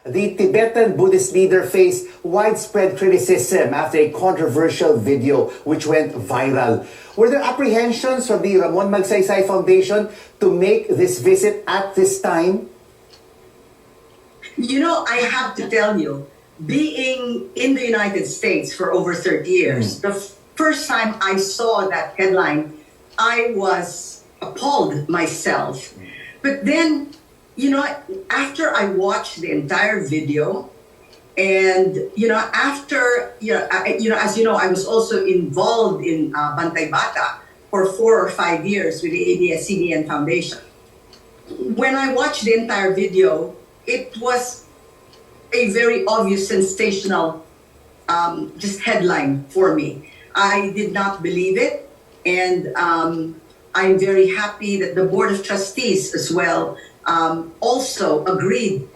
The Tibetan Buddhist leader faced widespread criticism after a controversial video which went viral. Were there apprehensions from the Ramon Magsaysay Foundation to make this visit at this time? You know, I have to tell you, being in the United States for over 30 years, the first time I saw that headline, I was appalled myself. But then, you know, after I watched the entire video, and after as you know, I was also involved in Bantay Bata for 4 or 5 years with the ABS-CBN Foundation. When I watched the entire video, it was a very obvious sensational just headline for me. I did not believe it, and I'm very happy that the Board of Trustees as well also agreed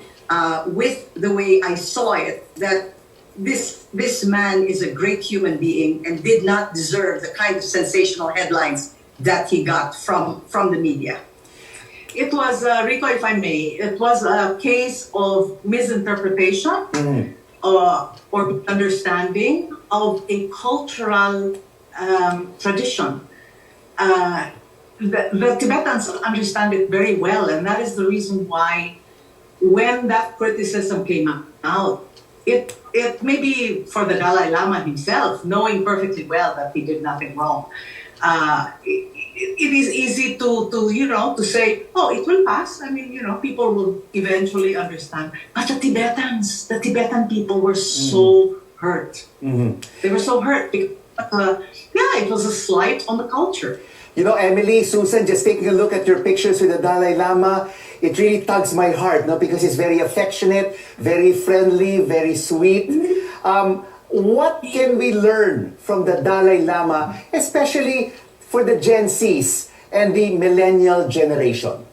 with the way I saw it, that this man is a great human being and did not deserve the kind of sensational headlines that he got from the media. It was, Rico, if I may, it was a case of misinterpretation or understanding of a cultural tradition. The Tibetans understand it very well, and that is the reason why when that criticism came out, it may be for the Dalai Lama himself, knowing perfectly well that he did nothing wrong. It is easy to say, oh, it will pass. I mean, people will eventually understand. But the Tibetan people were so hurt. They were so hurt because, it was a slight on the culture. You know, Emily, Susan, just taking a look at your pictures with the Dalai Lama, it really tugs my heart, no? Because he's very affectionate, very friendly, very sweet. What can we learn from the Dalai Lama, especially for the Gen Zs and the millennial generation?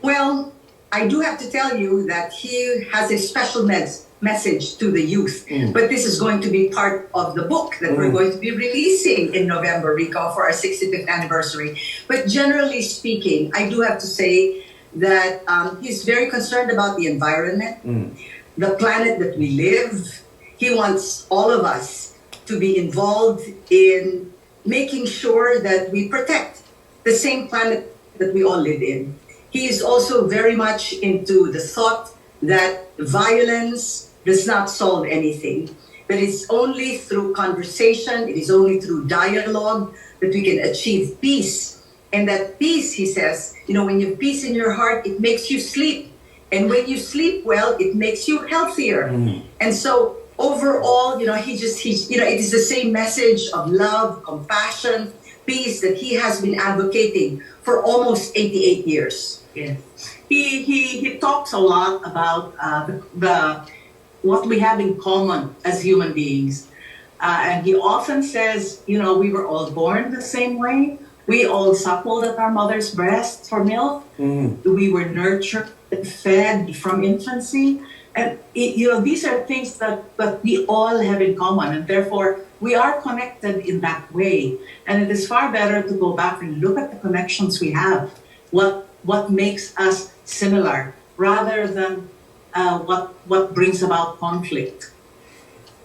Well, I do have to tell you that he has a special message to the youth. But this is going to be part of the book that we're going to be releasing in November, Rico, for our 65th anniversary. But generally speaking, I do have to say that he's very concerned about the environment, the planet that we live. He wants all of us to be involved in making sure that we protect the same planet that we all live in. He is also very much into the thought that violence does not solve anything, that it's only through conversation, it is only through dialogue that we can achieve peace. And that peace, he says, when you have peace in your heart, it makes you sleep. And when you sleep well, it makes you healthier. And so overall, it is the same message of love, compassion, peace that he has been advocating for almost 88 years. Yes. He talks a lot about what we have in common as human beings. And he often says, we were all born the same way. We all suckled at our mother's breast for milk. We were nurtured and fed from infancy. And, these are things that we all have in common. And therefore, we are connected in that way. And it is far better to go back and look at the connections we have, what makes us similar, rather than what brings about conflict.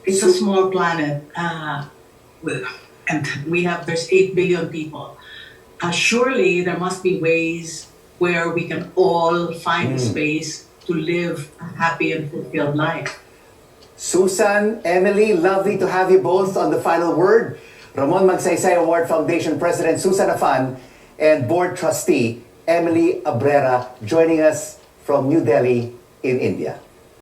It's a small planet, and there's 8 billion people. Surely there must be ways where we can all find space to live a happy and fulfilled life. Susan, Emily, lovely to have you both on The Final Word. Ramon Magsaysay Award Foundation President Susan Afan and Board Trustee Emily Abrera joining us from New Delhi in India.